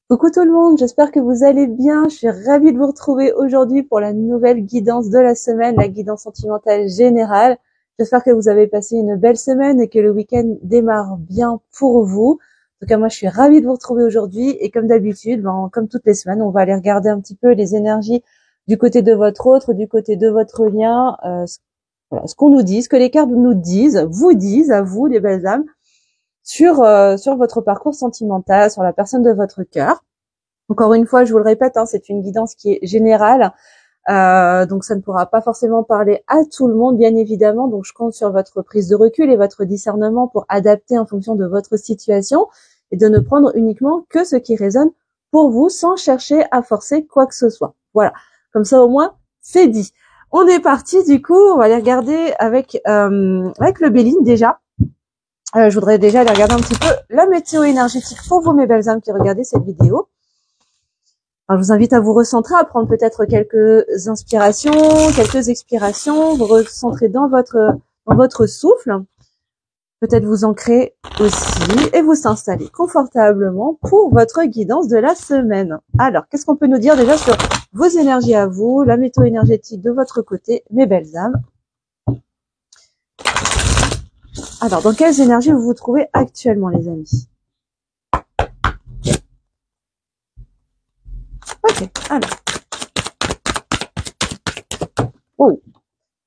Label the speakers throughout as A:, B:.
A: Coucou tout le monde, j'espère que vous allez bien. Je suis ravie de vous retrouver aujourd'hui pour la nouvelle guidance de la semaine, la guidance sentimentale générale. J'espère que vous avez passé une belle semaine et que le week-end démarre bien pour vous. En tout cas, moi, je suis ravie de vous retrouver aujourd'hui et comme d'habitude, comme toutes les semaines, on va aller regarder un petit peu les énergies du côté de votre autre, du côté de votre lien, ce qu'on nous dit, ce que les cartes nous disent, vous disent à vous, les belles âmes, sur votre parcours sentimental, sur la personne de votre cœur. Encore une fois, je vous le répète, c'est une guidance qui est générale, donc ça ne pourra pas forcément parler à tout le monde, bien évidemment. Donc je compte sur votre prise de recul et votre discernement pour adapter en fonction de votre situation et de ne prendre uniquement que ce qui résonne pour vous, sans chercher à forcer quoi que ce soit. Voilà, comme ça au moins c'est dit. On est parti, du coup, on va aller regarder avec le Béline déjà. Je voudrais déjà aller regarder un petit peu la météo énergétique pour vous, mes belles âmes qui regardez cette vidéo. Alors, je vous invite à vous recentrer, à prendre peut-être quelques inspirations, quelques expirations, vous recentrer dans votre souffle, peut-être vous ancrer aussi et vous installer confortablement pour votre guidance de la semaine. Alors, qu'est-ce qu'on peut nous dire déjà sur vos énergies à vous, la météo énergétique de votre côté, mes belles âmes? Alors, dans quelles énergies vous vous trouvez actuellement, les amis? Ok, alors. Oh.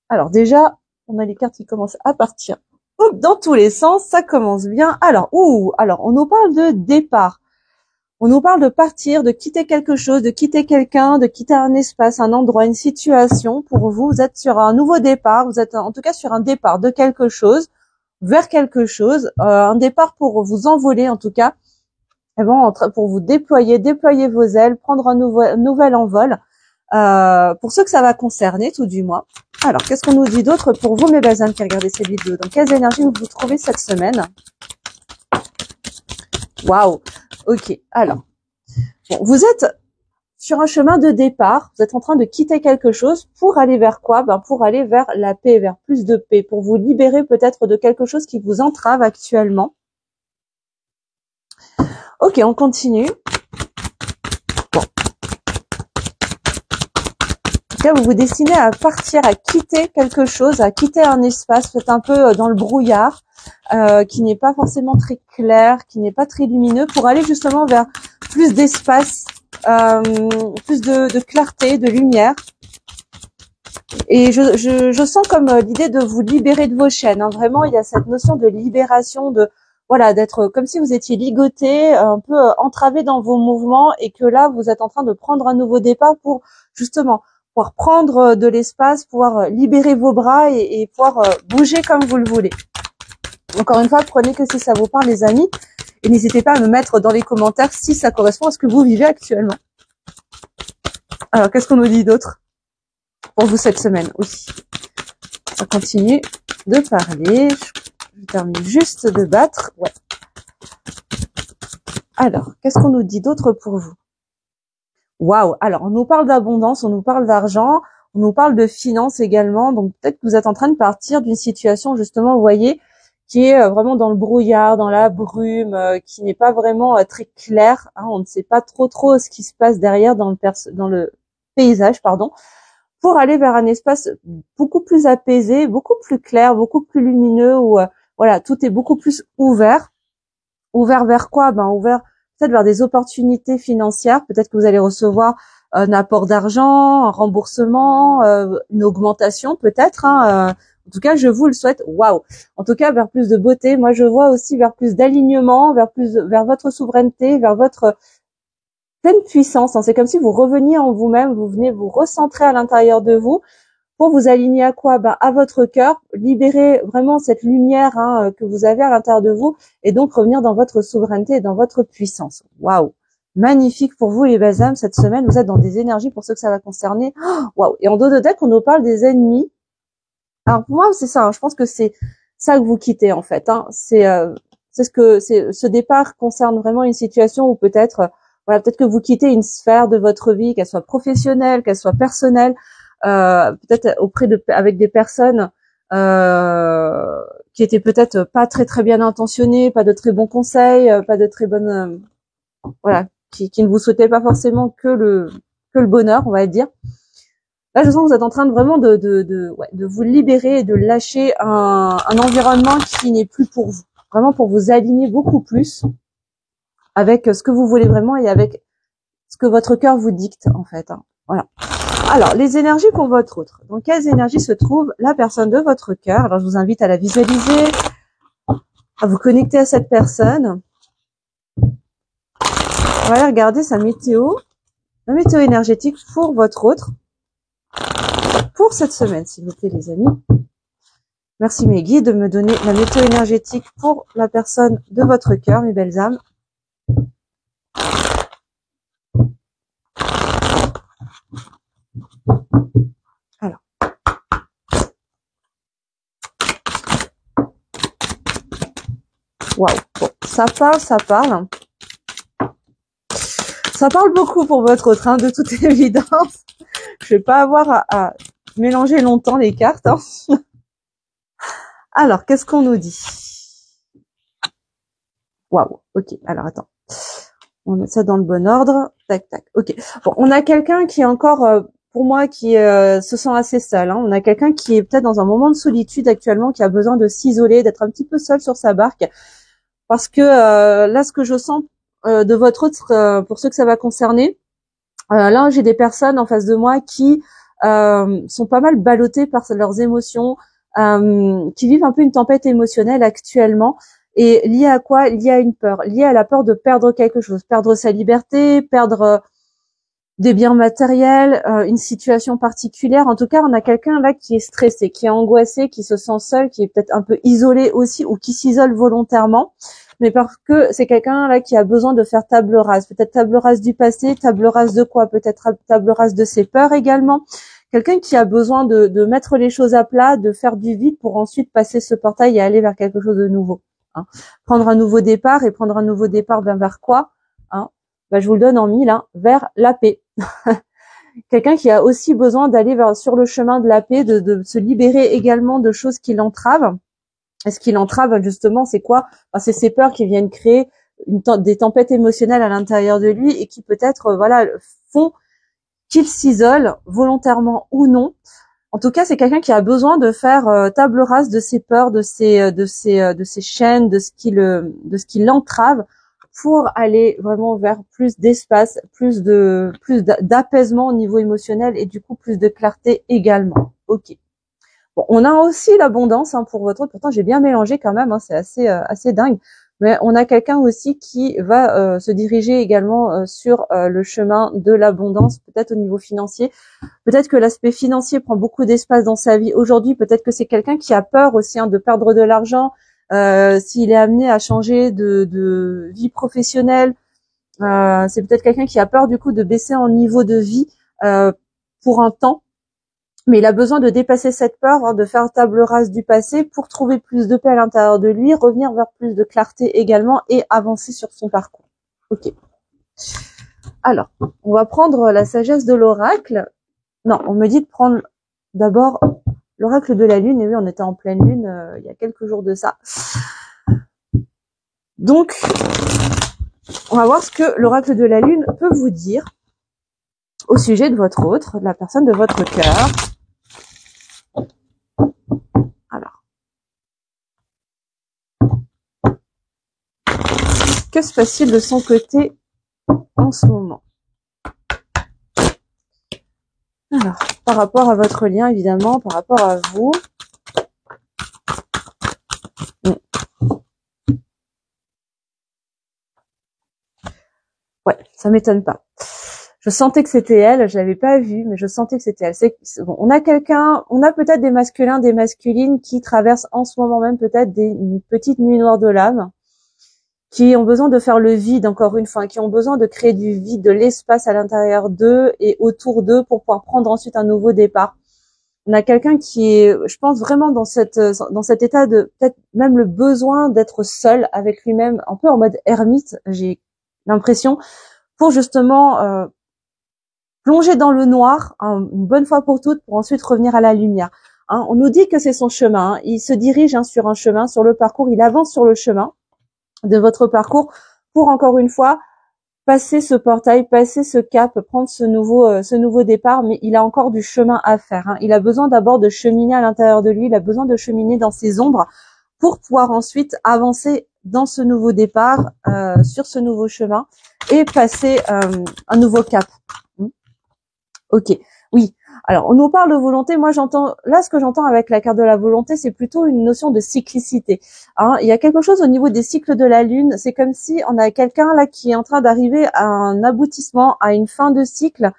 A: Alors déjà, on a les cartes qui commencent à partir dans tous les sens, ça commence bien. Alors, on nous parle de départ. On nous parle de partir, de quitter quelque chose, de quitter quelqu'un, de quitter un espace, un endroit, une situation. Pour vous, vous êtes sur un nouveau départ, vous êtes en tout cas sur un départ de quelque chose, vers quelque chose, un départ pour vous envoler en tout cas, et bon, pour vous déployer vos ailes, prendre un nouvel envol. Pour ceux que ça va concerner, tout du moins. Alors, qu'est-ce qu'on nous dit d'autre pour vous, mes belles âmes qui regardez cette vidéo? Dans quelles énergies vous vous trouvez cette semaine? Waouh. Ok. Alors, bon, vous êtes sur un chemin de départ. Vous êtes en train de quitter quelque chose pour aller vers quoi? Pour aller vers la paix, vers plus de paix, pour vous libérer peut-être de quelque chose qui vous entrave actuellement. Ok, on continue. Vous vous destinez à partir, à quitter quelque chose, à quitter un espace, peut-être un peu dans le brouillard, qui n'est pas forcément très clair, qui n'est pas très lumineux, pour aller justement vers plus d'espace, plus de clarté, de lumière. Et je sens comme l'idée de vous libérer de vos chaînes. Vraiment, il y a cette notion de libération, d'être comme si vous étiez ligoté, un peu entravé dans vos mouvements, et que là, vous êtes en train de prendre un nouveau départ pour justement pouvoir prendre de l'espace, pouvoir libérer vos bras et pouvoir bouger comme vous le voulez. Encore une fois, prenez que si ça vous parle, les amis, et n'hésitez pas à me mettre dans les commentaires si ça correspond à ce que vous vivez actuellement. Alors, qu'est-ce qu'on nous dit d'autre pour vous cette semaine? Oui, on continue de parler. Je termine juste de battre. Ouais. Alors, qu'est-ce qu'on nous dit d'autre pour vous? Waouh! Alors, on nous parle d'abondance, on nous parle d'argent, on nous parle de finances également. Donc, peut-être que vous êtes en train de partir d'une situation, justement, vous voyez, qui est vraiment dans le brouillard, dans la brume, qui n'est pas vraiment très claire. On ne sait pas trop ce qui se passe derrière dans le paysage, pardon, pour aller vers un espace beaucoup plus apaisé, beaucoup plus clair, beaucoup plus lumineux, où voilà, tout est beaucoup plus ouvert. Ouvert vers quoi? Ouvert peut-être vers des opportunités financières. Peut-être que vous allez recevoir un apport d'argent, un remboursement, une augmentation peut-être. En tout cas, je vous le souhaite. Waouh! En tout cas, vers plus de beauté. Moi, je vois aussi vers plus d'alignement, vers votre souveraineté, vers votre pleine puissance. C'est comme si vous reveniez en vous-même, vous venez vous recentrer à l'intérieur de vous pour vous aligner à quoi? À votre cœur, libérer vraiment cette lumière que vous avez à l'intérieur de vous et donc revenir dans votre souveraineté et dans votre puissance. Waouh! Magnifique pour vous, les belles âmes, cette semaine. Vous êtes dans des énergies pour ceux que ça va concerner. Waouh! Et en dos de deck, on nous parle des ennemis. Alors pour moi, c'est ça. Je pense que c'est ça que vous quittez en fait. Ce départ concerne vraiment une situation où peut-être que vous quittez une sphère de votre vie, qu'elle soit professionnelle, qu'elle soit personnelle. Peut-être avec des personnes qui étaient peut-être pas très bien intentionnées, pas de très bons conseils, pas de très bonnes qui ne vous souhaitaient pas forcément que le bonheur, on va dire. Là, je sens que vous êtes en train de vraiment de vous libérer et de lâcher un environnement qui n'est plus pour vous. Vraiment pour vous aligner beaucoup plus avec ce que vous voulez vraiment et avec ce que votre cœur vous dicte, en fait. Hein. Voilà. Alors, les énergies pour votre autre. Dans quelles énergies se trouve la personne de votre cœur? Alors, je vous invite à la visualiser, à vous connecter à cette personne. On va aller regarder sa météo, la météo énergétique pour votre autre, pour cette semaine, s'il vous plaît, les amis. Merci mes guides de me donner la météo énergétique pour la personne de votre cœur, mes belles âmes. Alors. Waouh, bon, ça parle. Ça parle beaucoup pour votre autre, hein, de toute évidence. Je vais pas avoir à mélanger longtemps les cartes. Hein. Alors, qu'est-ce qu'on nous dit? Waouh, ok, alors attends. On met ça dans le bon ordre. Tac, tac, ok. Bon, on a quelqu'un qui est encore, pour moi, qui se sent assez seul. Hein. On a quelqu'un qui est peut-être dans un moment de solitude actuellement, qui a besoin de s'isoler, d'être un petit peu seul sur sa barque. Parce que là, ce que je sens de votre autre, pour ceux que ça va concerner, là, j'ai des personnes en face de moi qui sont pas mal ballottées par leurs émotions, qui vivent un peu une tempête émotionnelle actuellement. Et lié à quoi? Lié à une peur, lié à la peur de perdre quelque chose, perdre sa liberté, perdre des biens matériels, une situation particulière. En tout cas, on a quelqu'un là qui est stressé, qui est angoissé, qui se sent seul, qui est peut-être un peu isolé aussi ou qui s'isole volontairement. Mais parce que c'est quelqu'un là qui a besoin de faire table rase. Peut-être table rase du passé, table rase de quoi? Peut-être table rase de ses peurs également. Quelqu'un qui a besoin de mettre les choses à plat, de faire du vide pour ensuite passer ce portail et aller vers quelque chose de nouveau. Hein. Prendre un nouveau départ, et prendre un nouveau départ vers quoi, hein, je vous le donne en mille, hein, vers la paix. Quelqu'un qui a aussi besoin d'aller sur le chemin de la paix, de se libérer également de choses qui l'entravent. Et ce qui l'entrave justement, c'est quoi? C'est ces peurs qui viennent créer des tempêtes émotionnelles à l'intérieur de lui et qui peut-être font qu'il s'isole volontairement ou non. En tout cas, c'est quelqu'un qui a besoin de faire table rase de ses peurs, de ses chaînes, de ce qui l'entrave, pour aller vraiment vers plus d'espace, plus d'apaisement au niveau émotionnel et du coup plus de clarté également. Ok. Bon, on a aussi l'abondance hein, pour votre autre. Pourtant, j'ai bien mélangé quand même. Hein, c'est assez dingue. Mais on a quelqu'un aussi qui va se diriger également sur le chemin de l'abondance, peut-être au niveau financier. Peut-être que l'aspect financier prend beaucoup d'espace dans sa vie aujourd'hui. Peut-être que c'est quelqu'un qui a peur aussi hein, de perdre de l'argent s'il est amené à changer de vie professionnelle. C'est peut-être quelqu'un qui a peur du coup de baisser en niveau de vie pour un temps. Mais il a besoin de dépasser cette peur, hein, de faire table rase du passé pour trouver plus de paix à l'intérieur de lui, revenir vers plus de clarté également et avancer sur son parcours. Ok. Alors, on va prendre la sagesse de l'oracle. Non, on me dit de prendre d'abord l'oracle de la lune. Et oui, on était en pleine lune il y a quelques jours de ça. Donc, on va voir ce que l'oracle de la lune peut vous dire au sujet de votre autre, de la personne de votre cœur. Alors, que se passe-t-il de son côté en ce moment? Alors, par rapport à votre lien, évidemment, par rapport à vous. Ouais, ça m'étonne pas. Je sentais que c'était elle, je l'avais pas vue, mais je sentais que c'était elle. C'est bon, on a peut-être des masculins, des masculines qui traversent en ce moment même peut-être une petite nuit noire de l'âme, qui ont besoin de faire le vide encore une fois, qui ont besoin de créer du vide, de l'espace à l'intérieur d'eux et autour d'eux pour pouvoir prendre ensuite un nouveau départ. On a quelqu'un qui est, je pense vraiment dans cet état de peut-être même le besoin d'être seul avec lui-même, un peu en mode ermite, j'ai l'impression, pour justement plonger dans le noir une bonne fois pour toutes pour ensuite revenir à la lumière. Hein, on nous dit que c'est son chemin. Hein, il se dirige sur un chemin, sur le parcours. Il avance sur le chemin de votre parcours pour encore une fois passer ce portail, passer ce cap, prendre ce nouveau départ, mais il a encore du chemin à faire, hein. Il a besoin d'abord de cheminer à l'intérieur de lui, il a besoin de cheminer dans ses ombres pour pouvoir ensuite avancer dans ce nouveau départ, sur ce nouveau chemin et passer un nouveau cap. Ok, oui. Alors, on nous parle de volonté. Moi, ce que j'entends avec la carte de la volonté, c'est plutôt une notion de cyclicité. Hein, il y a quelque chose au niveau des cycles de la Lune. C'est comme si on a quelqu'un là qui est en train d'arriver à un aboutissement, à une fin de cycle,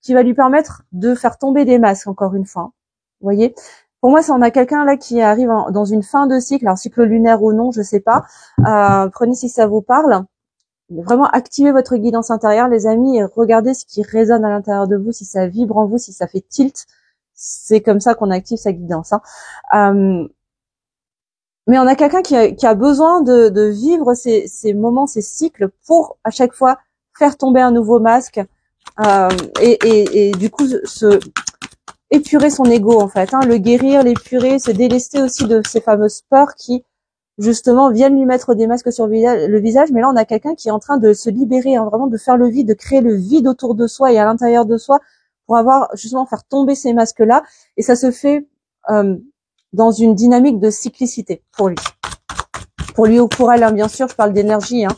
A: qui va lui permettre de faire tomber des masques, encore une fois. Vous voyez? Pour moi, ça, on a quelqu'un là qui arrive dans une fin de cycle, alors cycle lunaire ou non, je sais pas. Prenez si ça vous parle. Vraiment activez votre guidance intérieure, les amis, et regardez ce qui résonne à l'intérieur de vous, si ça vibre en vous, si ça fait tilt. C'est comme ça qu'on active sa guidance, hein. Mais on a quelqu'un qui a besoin de vivre ces moments, ces cycles, pour à chaque fois faire tomber un nouveau masque, et du coup épurer son ego, en fait, hein, le guérir, l'épurer, se délester aussi de ces fameuses peurs qui justement viennent lui mettre des masques sur le visage. Mais là, on a quelqu'un qui est en train de se libérer, hein, vraiment de faire le vide, de créer le vide autour de soi et à l'intérieur de soi pour faire tomber ces masques-là. Et ça se fait dans une dynamique de cyclicité pour lui. Pour lui ou pour elle, hein, bien sûr, je parle d'énergie, hein.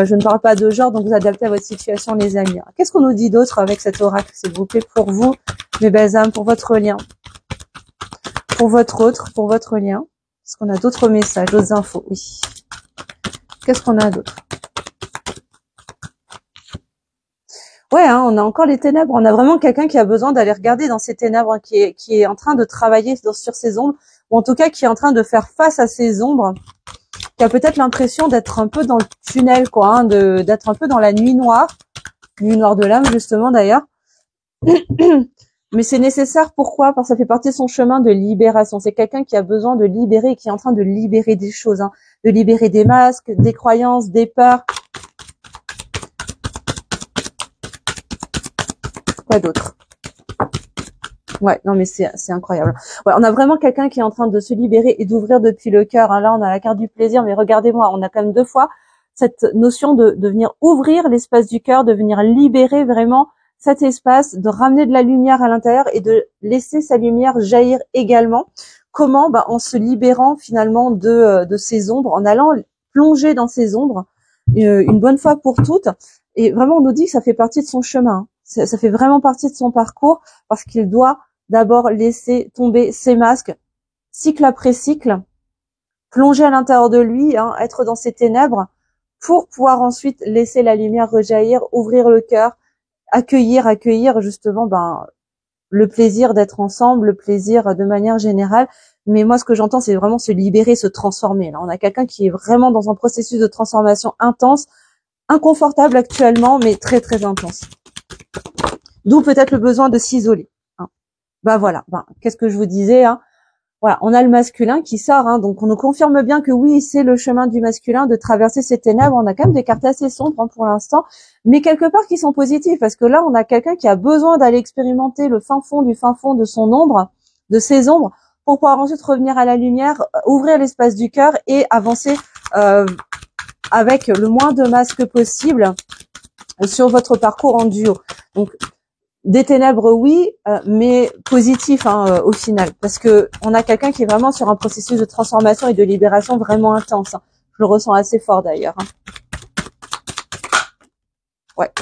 A: Je ne parle pas de genre, donc vous adaptez à votre situation, les amis. Qu'est-ce qu'on nous dit d'autre avec cet oracle, s'il vous plaît, pour vous, mes belles âmes, pour votre lien, pour votre lien? Est-ce qu'on a d'autres messages, d'autres infos? Oui. Qu'est-ce qu'on a d'autre? Ouais, hein, on a encore les ténèbres. On a vraiment quelqu'un qui a besoin d'aller regarder dans ces ténèbres, hein, qui est en train de travailler sur ses ombres, ou en tout cas qui est en train de faire face à ses ombres, qui a peut-être l'impression d'être un peu dans le tunnel, quoi, hein, d'être un peu dans la nuit noire de l'âme, justement, d'ailleurs. Mais c'est nécessaire, pourquoi? Parce que ça fait partie de son chemin de libération. C'est quelqu'un qui a besoin de libérer et qui est en train de libérer des choses, hein, de libérer des masques, des croyances, des peurs. Quoi d'autre? Ouais, non mais c'est incroyable. Ouais, on a vraiment quelqu'un qui est en train de se libérer et d'ouvrir depuis le cœur, hein. Là, on a la carte du plaisir, mais regardez-moi, on a quand même deux fois cette notion de venir ouvrir l'espace du cœur, de venir libérer vraiment cet espace, de ramener de la lumière à l'intérieur et de laisser sa lumière jaillir également. Comment? En se libérant finalement de ses ombres, en allant plonger dans ses ombres une bonne fois pour toutes. Et vraiment, on nous dit que ça fait partie de son chemin, hein. Ça fait vraiment partie de son parcours, parce qu'il doit d'abord laisser tomber ses masques, cycle après cycle, plonger à l'intérieur de lui, hein, être dans ses ténèbres, pour pouvoir ensuite laisser la lumière rejaillir, ouvrir le cœur, accueillir justement le plaisir d'être ensemble, le plaisir de manière générale. Mais moi, ce que j'entends, c'est vraiment se libérer, se transformer. Là, on a quelqu'un qui est vraiment dans un processus de transformation intense, inconfortable actuellement, mais très très intense. D'où peut-être le besoin de s'isoler, hein. Voilà. Qu'est-ce que je vous disais, hein? Voilà, on a le masculin qui sort, hein, donc on nous confirme bien que oui, c'est le chemin du masculin de traverser ces ténèbres. On a quand même des cartes assez sombres, hein, pour l'instant, mais quelque part qui sont positives, parce que là, on a quelqu'un qui a besoin d'aller expérimenter le fin fond de son ombre, de ses ombres, pour pouvoir ensuite revenir à la lumière, ouvrir l'espace du cœur et avancer avec le moins de masques possible sur votre parcours en duo. Donc, des ténèbres, oui, mais positif, hein, au final, parce que on a quelqu'un qui est vraiment sur un processus de transformation et de libération vraiment intense, hein. Je le ressens assez fort d'ailleurs, hein. Ouais.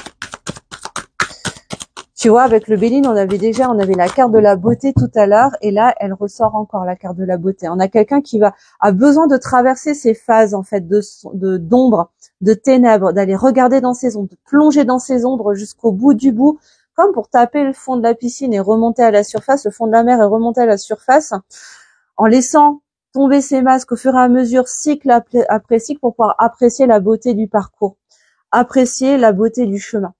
A: Tu vois, avec le Béline, on avait la carte de la beauté tout à l'heure, et là, elle ressort encore, la carte de la beauté. On a quelqu'un qui a besoin de traverser ces phases, en fait, d'ombre, de ténèbres, d'aller regarder dans ses ombres, de plonger dans ses ombres jusqu'au bout du bout, comme pour taper le fond de la piscine et remonter à la surface, le fond de la mer et remonter à la surface, en laissant tomber ses masques au fur et à mesure, cycle après cycle, pour pouvoir apprécier la beauté du parcours, apprécier la beauté du chemin.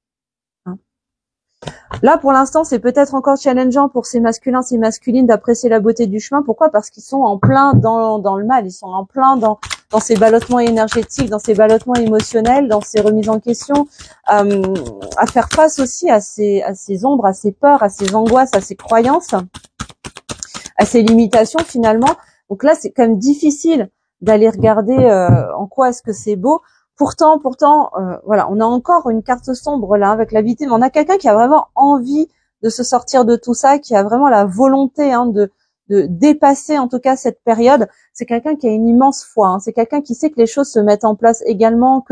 A: Là, pour l'instant, c'est peut-être encore challengeant pour ces masculins, ces masculines d'apprécier la beauté du chemin. Pourquoi? Parce qu'ils sont en plein dans le mal. Ils sont en plein dans ces ballottements énergétiques, dans ces ballottements émotionnels, dans ces remises en question, à faire face aussi à ces ombres, à ces peurs, à ces angoisses, à ces croyances, à ces limitations finalement. Donc là, c'est quand même difficile d'aller regarder en quoi est-ce que c'est beau. Pourtant, voilà, on a encore une carte sombre là avec la victime. On a quelqu'un qui a vraiment envie de se sortir de tout ça, qui a vraiment la volonté de dépasser en tout cas cette période. C'est quelqu'un qui a une immense foi. Hein. C'est quelqu'un qui sait que les choses se mettent en place également,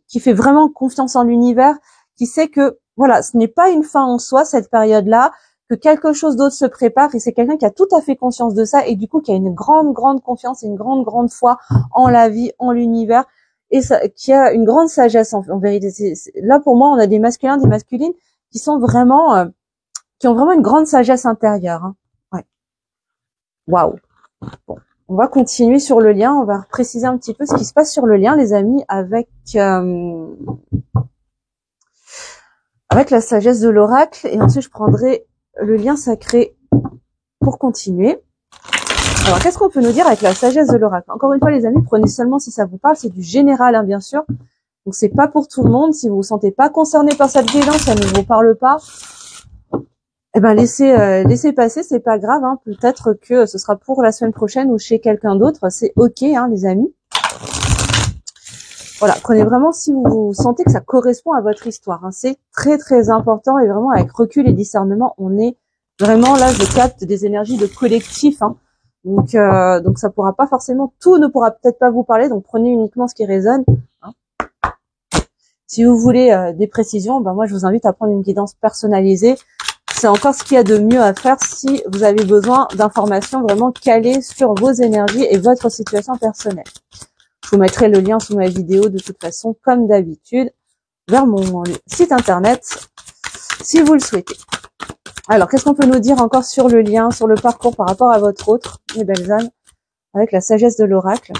A: qui fait vraiment confiance en l'univers, qui sait que voilà, ce n'est pas une fin en soi cette période-là, que quelque chose d'autre se prépare. Et c'est quelqu'un qui a tout à fait conscience de ça et du coup qui a une grande confiance et une grande foi en la vie, en l'univers. Et ça, qui a une grande sagesse en vérité. Là pour moi, on a des masculins, des masculines qui sont vraiment, qui ont vraiment une grande sagesse intérieure. Hein. Ouais. Waouh. Bon, on va continuer sur le lien. On va préciser un petit peu ce qui se passe sur le lien, les amis, avec la sagesse de l'oracle. Et ensuite, je prendrai le lien sacré pour continuer. Alors, qu'est-ce qu'on peut nous dire avec la sagesse de l'oracle? Encore une fois, les amis, prenez seulement si ça vous parle. C'est du général, hein, bien sûr. Donc, c'est pas pour tout le monde. Si vous vous sentez pas concerné par cette guidance, ça ne vous parle pas. Eh ben, laissez passer. C'est pas grave. Hein. Peut-être que ce sera pour la semaine prochaine ou chez quelqu'un d'autre. C'est ok, hein, les amis. Voilà, prenez vraiment si vous sentez que ça correspond à votre histoire. Hein. C'est très important et vraiment avec recul et discernement, on est vraiment là. Je capte des énergies de collectif. Hein. Donc ça pourra pas forcément, tout ne pourra peut-être pas vous parler, donc prenez uniquement ce qui résonne. Hein. Si vous voulez des précisions, ben moi je vous invite à prendre une guidance personnalisée. C'est encore ce qu'il y a de mieux à faire si vous avez besoin d'informations vraiment calées sur vos énergies et votre situation personnelle. Je vous mettrai le lien sous ma vidéo de toute façon, comme d'habitude, vers mon site internet, si vous le souhaitez. Alors, qu'est-ce qu'on peut nous dire encore sur le lien, sur le parcours par rapport à votre autre, mes belles âmes, avec la sagesse de l'oracle?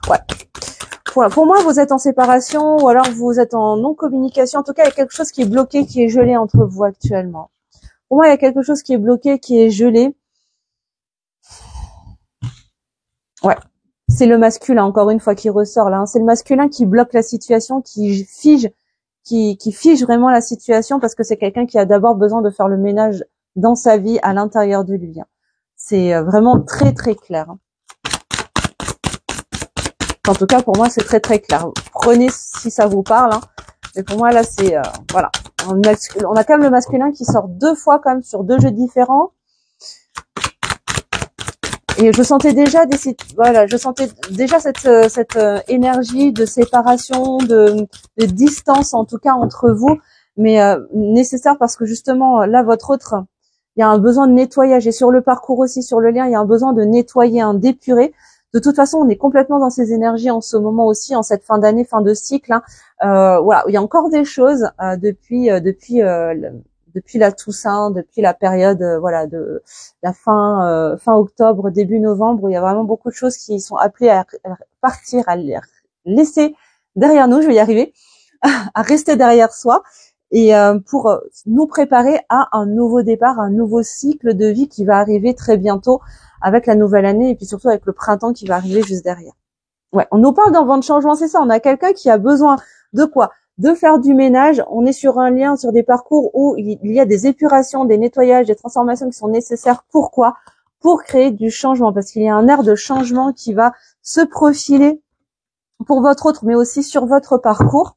A: Ouais. Voilà. Pour moi, vous êtes en séparation ou alors vous êtes en non-communication. En tout cas, il y a quelque chose qui est bloqué, qui est gelé entre vous actuellement. Pour moi, il y a quelque chose qui est bloqué, qui est gelé. Ouais. C'est le masculin, encore une fois, qui ressort là. Hein. C'est le masculin qui bloque la situation, qui fige vraiment la situation parce que c'est quelqu'un qui a d'abord besoin de faire le ménage dans sa vie, à l'intérieur de lui. Hein. C'est vraiment très clair. Hein. En tout cas, pour moi, c'est très clair. Prenez si ça vous parle. Hein. Mais pour moi, là, c'est... voilà. On a quand même le masculin qui sort 2 fois quand même sur 2 jeux différents. Et je sentais déjà cette énergie de séparation, de distance en tout cas entre vous, mais nécessaire parce que justement là votre autre, il y a un besoin de nettoyage et sur le parcours aussi, sur le lien, il y a un besoin de nettoyer, d'épurer. De toute façon, on est complètement dans ces énergies en ce moment aussi, en cette fin d'année, fin de cycle. Hein. Voilà, il y a encore des choses depuis la Toussaint, depuis la période voilà de la fin octobre, début novembre, où il y a vraiment beaucoup de choses qui sont appelées à partir, à laisser derrière nous, je vais y arriver, à rester derrière soi et pour nous préparer à un nouveau départ, un nouveau cycle de vie qui va arriver très bientôt avec la nouvelle année et puis surtout avec le printemps qui va arriver juste derrière. Ouais, on nous parle d'un vent de changement, c'est ça, on a quelqu'un qui a besoin de quoi? De faire du ménage. On est sur un lien, sur des parcours où il y a des épurations, des nettoyages, des transformations qui sont nécessaires. Pourquoi? Pour créer du changement, parce qu'il y a un air de changement qui va se profiler pour votre autre, mais aussi sur votre parcours.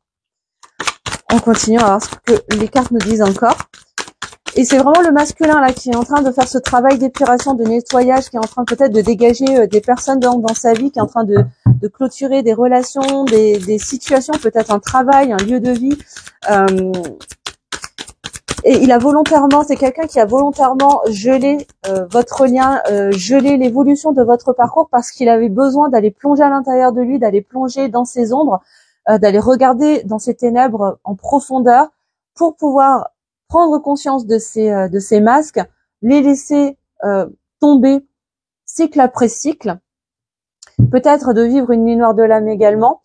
A: On continue à voir ce que les cartes nous disent encore. Et c'est vraiment le masculin là qui est en train de faire ce travail d'épuration, de nettoyage, qui est en train peut-être de dégager des personnes dans sa vie, qui est en train de clôturer des relations, des situations, peut-être un travail, un lieu de vie. Et il a volontairement, c'est quelqu'un qui a volontairement gelé votre lien, gelé l'évolution de votre parcours parce qu'il avait besoin d'aller plonger à l'intérieur de lui, d'aller plonger dans ses ombres, d'aller regarder dans ses ténèbres en profondeur pour pouvoir prendre conscience de ces masques, les laisser tomber cycle après cycle, peut-être de vivre une nuit noire de l'âme également,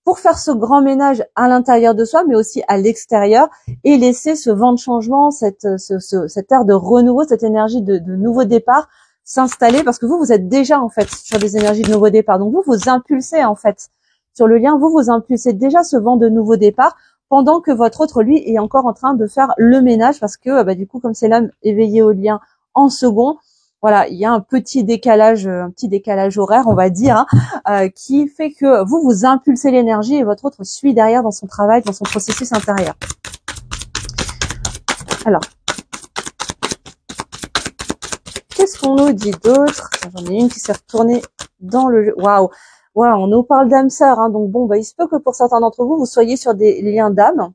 A: pour faire ce grand ménage à l'intérieur de soi, mais aussi à l'extérieur, et laisser ce vent de changement, cette ère de renouveau, cette énergie de nouveau départ s'installer, parce que vous êtes déjà en fait sur des énergies de nouveau départ. Donc vous impulsez en fait sur le lien, vous impulsez déjà ce vent de nouveau départ, pendant que votre autre, lui, est encore en train de faire le ménage, parce que du coup, comme c'est l'âme éveillée au lien en second, voilà, il y a un petit décalage horaire, on va dire, hein, qui fait que vous impulsez l'énergie et votre autre suit derrière dans son travail, dans son processus intérieur. Alors, qu'est-ce qu'on nous dit d'autre? J'en ai une qui s'est retournée dans le jeu. Waouh, on nous parle d'âme sœur, hein, donc bon, il se peut que pour certains d'entre vous, vous soyez sur des liens d'âme,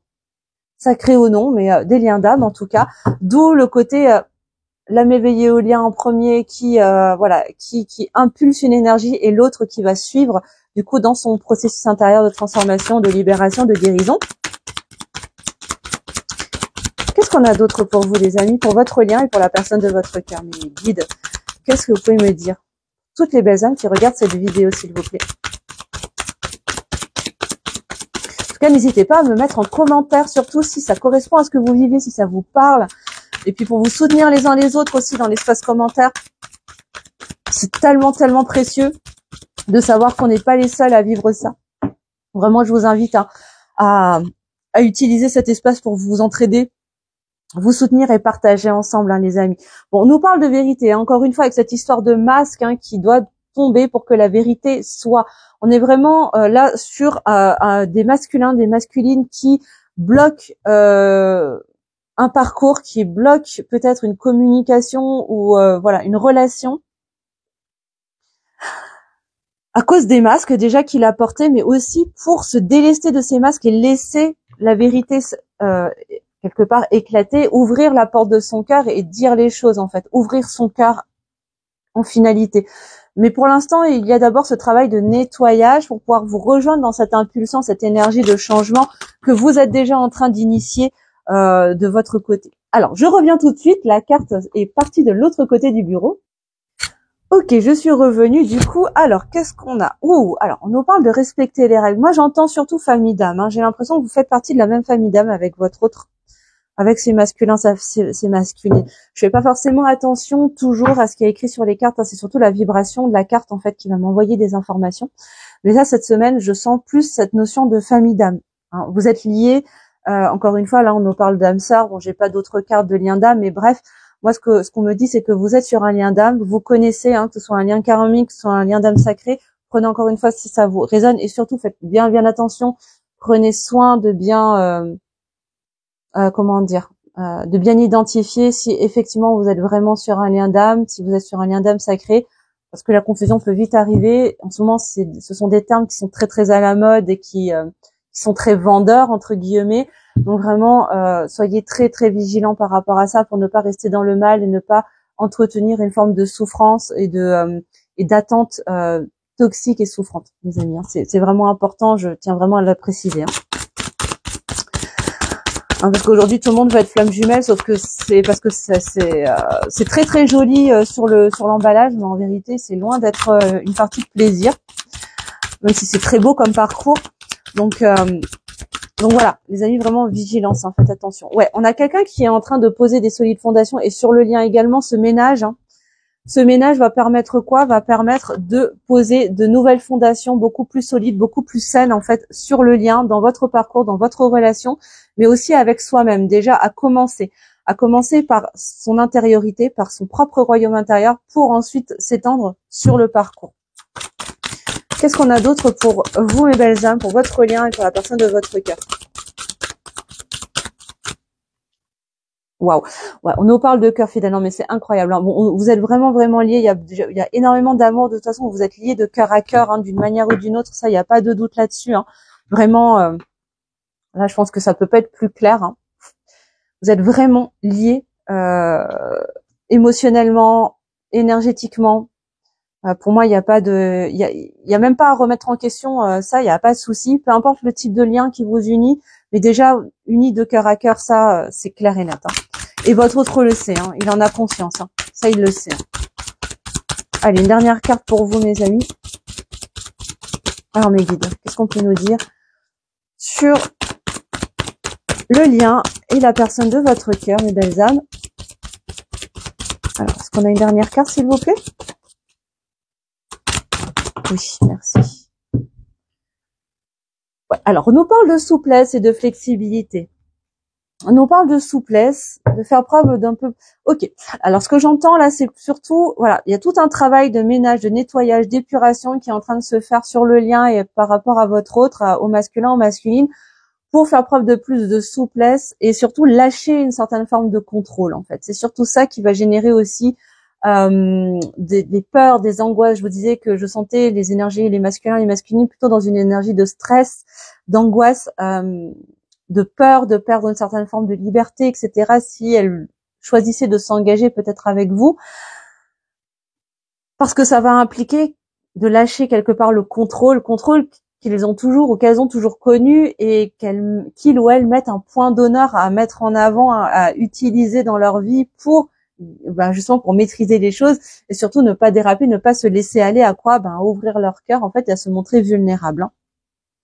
A: sacrés ou non, mais des liens d'âme en tout cas. D'où le côté l'âme éveillée au lien en premier qui impulse une énergie et l'autre qui va suivre du coup dans son processus intérieur de transformation, de libération, de guérison. Qu'est-ce qu'on a d'autre pour vous les amis, pour votre lien et pour la personne de votre cœur, mes guides? Qu'est-ce que vous pouvez me dire? Toutes les belles âmes qui regardent cette vidéo s'il vous plaît. En tout cas, n'hésitez pas à me mettre en commentaire, surtout si ça correspond à ce que vous vivez, si ça vous parle. Et puis pour vous soutenir les uns les autres aussi dans l'espace commentaire. C'est tellement, tellement précieux de savoir qu'on n'est pas les seuls à vivre ça. Vraiment, je vous invite à utiliser cet espace pour vous entraider, vous soutenir et partager ensemble, hein, les amis. Bon, on nous parle de vérité, hein, encore une fois, avec cette histoire de masque, hein, qui doit tomber pour que la vérité soit. On est vraiment là sur des masculins, des masculines qui bloquent un parcours, qui bloque peut-être une communication ou une relation à cause des masques déjà qu'il a portés, mais aussi pour se délester de ces masques et laisser la vérité quelque part éclater, ouvrir la porte de son cœur et dire les choses en fait, ouvrir son cœur en finalité. Mais pour l'instant, il y a d'abord ce travail de nettoyage pour pouvoir vous rejoindre dans cette impulsion, cette énergie de changement que vous êtes déjà en train d'initier de votre côté. Alors, je reviens tout de suite. La carte est partie de l'autre côté du bureau. Ok, je suis revenue. Du coup, alors, qu'est-ce qu'on a? Alors, on nous parle de respecter les règles. Moi, j'entends surtout famille d'âme. Hein. J'ai l'impression que vous faites partie de la même famille d'âme avec votre autre, avec ces masculins, ces masculines. Je fais pas forcément attention toujours à ce qui est écrit sur les cartes. Hein. C'est surtout la vibration de la carte, en fait, qui va m'envoyer des informations. Mais là, cette semaine, je sens plus cette notion de famille d'âme. Hein. Vous êtes liés. Encore une fois, là, on nous parle d'âme sœur. Bon, j'ai pas d'autres cartes de lien d'âme, mais bref, moi, ce qu'on me dit, c'est que vous êtes sur un lien d'âme. Vous connaissez, hein, que ce soit un lien karmique, que ce soit un lien d'âme sacrée. Prenez encore une fois si ça vous résonne et surtout faites bien attention. Prenez soin de bien, de bien identifier si effectivement vous êtes vraiment sur un lien d'âme, si vous êtes sur un lien d'âme sacré, parce que la confusion peut vite arriver. En ce moment, ce sont des termes qui sont très très à la mode et qui sont très vendeurs entre guillemets. Donc vraiment, soyez très très vigilants par rapport à ça pour ne pas rester dans le mal et ne pas entretenir une forme de souffrance et d'attente toxique et souffrante, les amis. Hein. C'est vraiment important. Je tiens vraiment à le préciser. Hein. Parce qu'aujourd'hui tout le monde veut être flamme jumelle, sauf que c'est parce que c'est très très joli sur l'emballage, mais en vérité c'est loin d'être une partie de plaisir, même si c'est très beau comme parcours. Donc voilà, les amis, vraiment vigilance, hein, faites attention. Ouais, on a quelqu'un qui est en train de poser des solides fondations et sur le lien également, ce ménage. Hein, ce ménage va permettre quoi? Va permettre de poser de nouvelles fondations beaucoup plus solides, beaucoup plus saines en fait sur le lien, dans votre parcours, dans votre relation, mais aussi avec soi-même. Déjà à commencer par son intériorité, par son propre royaume intérieur, pour ensuite s'étendre sur le parcours. Qu'est-ce qu'on a d'autre pour vous, mes belles âmes, pour votre lien et pour la personne de votre cœur? Waouh, ouais, on nous parle de cœur fidèle, non mais c'est incroyable. Hein. Bon, vous êtes vraiment vraiment liés. Il y a énormément d'amour. De toute façon, vous êtes liés de cœur à cœur, hein, d'une manière ou d'une autre. Ça, il n'y a pas de doute là-dessus. Hein. Vraiment, là, je pense que ça peut pas être plus clair. Hein. Vous êtes vraiment liés émotionnellement, énergétiquement. Pour moi, il n'y a pas de, il y a même pas à remettre en question ça. Il n'y a pas de souci. Peu importe le type de lien qui vous unit, mais déjà unis de cœur à cœur, ça, c'est clair et net. Hein. Et votre autre le sait, hein, il en a conscience. Hein. Ça, il le sait. Hein. Allez, une dernière carte pour vous, mes amis. Alors, mes guides, qu'est-ce qu'on peut nous dire sur le lien et la personne de votre cœur, mes belles âmes? Alors, est-ce qu'on a une dernière carte, s'il vous plaît? Oui, merci. Ouais, alors, on nous parle de souplesse et de flexibilité. On nous parle de souplesse, de faire preuve d'un peu... Ok, alors ce que j'entends là, c'est surtout, voilà, il y a tout un travail de ménage, de nettoyage, d'épuration qui est en train de se faire sur le lien et par rapport à votre autre, au masculin, au masculine, pour faire preuve de plus de souplesse et surtout lâcher une certaine forme de contrôle, en fait. C'est surtout ça qui va générer aussi des peurs, des angoisses. Je vous disais que je sentais les énergies, les masculins, les masculines, plutôt dans une énergie de stress, d'angoisse, de peur de perdre une certaine forme de liberté, etc. Si elles choisissaient de s'engager peut-être avec vous, parce que ça va impliquer de lâcher quelque part le contrôle qu'ils ont toujours ou qu'elles ont toujours connu et qu'ils ou elles mettent un point d'honneur à mettre en avant, à utiliser dans leur vie pour justement pour maîtriser les choses et surtout ne pas déraper, ne pas se laisser aller à quoi ouvrir leur cœur en fait et à se montrer vulnérable. Hein.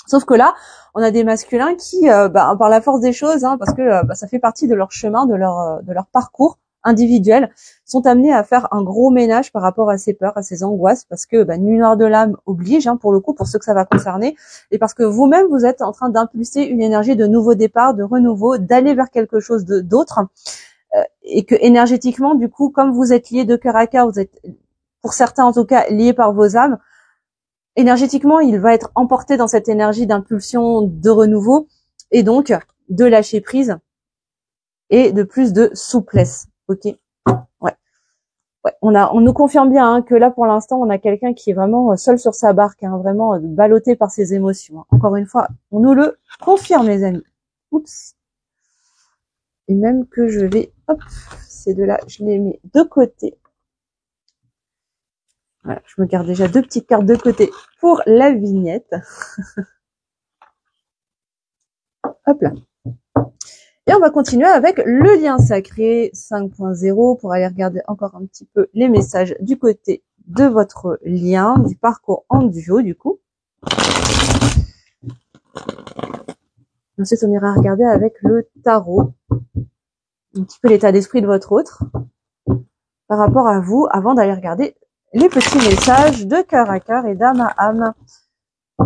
A: Sauf que là, on a des masculins qui, par la force des choses, hein, parce que ça fait partie de leur chemin, de leur parcours individuel, sont amenés à faire un gros ménage par rapport à ces peurs, à ces angoisses, parce que nuit noire de l'âme oblige, hein, pour le coup, pour ceux que ça va concerner, et parce que vous-même, vous êtes en train d'impulser une énergie de nouveau départ, de renouveau, d'aller vers quelque chose d'autre, et que énergétiquement, du coup, comme vous êtes liés de cœur à cœur, vous êtes, pour certains en tout cas, liés par vos âmes, énergétiquement, il va être emporté dans cette énergie d'impulsion, de renouveau, et donc de lâcher prise et de plus de souplesse. Ok, ouais. On nous confirme bien hein, que là, pour l'instant, on a quelqu'un qui est vraiment seul sur sa barque, hein, vraiment ballotté par ses émotions. Hein. Encore une fois, on nous le confirme, les amis. Oups. Et même que je vais, hop, ces deux-là, je les mets de côté. Voilà, je me garde déjà 2 petites cartes de côté pour la vignette. Hop là. Et on va continuer avec le lien sacré 5.0 pour aller regarder encore un petit peu les messages du côté de votre lien, du parcours en duo du coup. Ensuite, on ira regarder avec le tarot un petit peu l'état d'esprit de votre autre par rapport à vous avant d'aller regarder les petits messages de cœur à cœur et d'âme à âme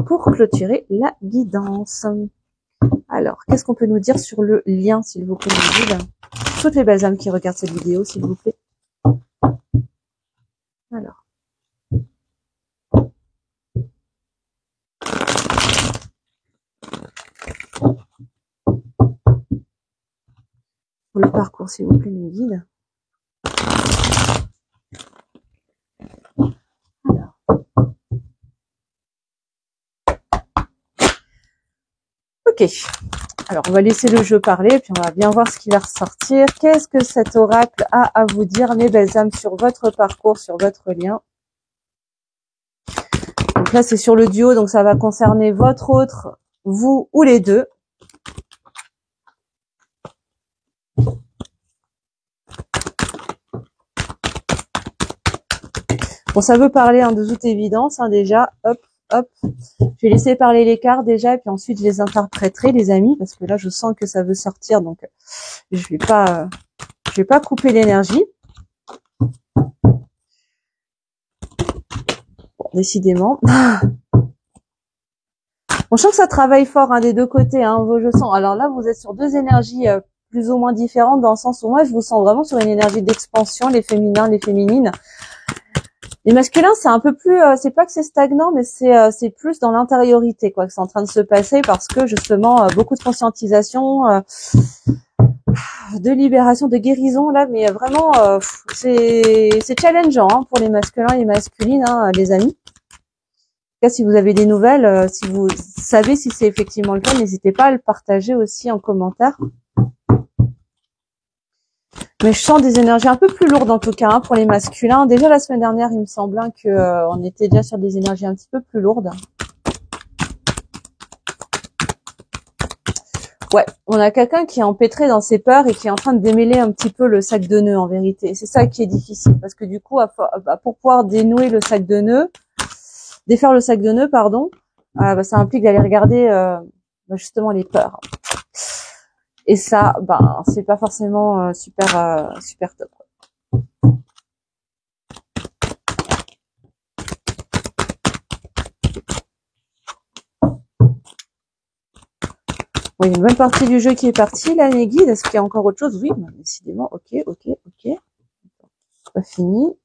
A: pour clôturer la guidance. Alors, qu'est-ce qu'on peut nous dire sur le lien, s'il vous plaît, mes guides ? Toutes les belles âmes qui regardent cette vidéo, s'il vous plaît. Alors. Pour le parcours, s'il vous plaît, mes guides. Alors. Ok. Alors, on va laisser le jeu parler, puis on va bien voir ce qui va ressortir. Qu'est-ce que cet oracle a à vous dire, mes belles âmes, sur votre parcours, sur votre lien? Donc là, c'est sur le duo, donc ça va concerner votre autre, vous ou les deux. Bon, ça veut parler de toute évidence, déjà. Hop, hop. Je vais laisser parler les cartes déjà, et puis ensuite je les interpréterai, les amis, parce que là, je sens que ça veut sortir, donc je vais pas couper l'énergie. Bon, décidément. On sent que ça travaille fort des deux côtés, je sens. Alors là, vous êtes sur deux énergies plus ou moins différentes, dans le sens où moi, je vous sens vraiment sur une énergie d'expansion, les féminins, les féminines. Les masculins, c'est un peu plus, c'est pas que c'est stagnant, mais c'est plus dans l'intériorité, quoi, que c'est en train de se passer, parce que justement, beaucoup de conscientisation, de libération, de guérison, là, mais vraiment, c'est challengeant pour les masculins et les masculines, les amis. En tout cas, si vous avez des nouvelles, si vous savez si c'est effectivement le cas, n'hésitez pas à le partager aussi en commentaire. Mais je sens des énergies un peu plus lourdes en tout cas pour les masculins. Déjà la semaine dernière, il me semble que on était déjà sur des énergies un petit peu plus lourdes. Ouais, on a quelqu'un qui est empêtré dans ses peurs et qui est en train de démêler un petit peu le sac de nœuds en vérité. C'est ça qui est difficile parce que du coup, pour pouvoir dénouer le sac de nœuds, défaire le sac de nœuds, pardon, ça implique d'aller regarder justement les peurs. Et ça, c'est pas forcément super top. Bon, il y a une bonne partie du jeu qui est partie, là, les guides. Est-ce qu'il y a encore autre chose? Oui, bah, décidément. Ok. Pas fini.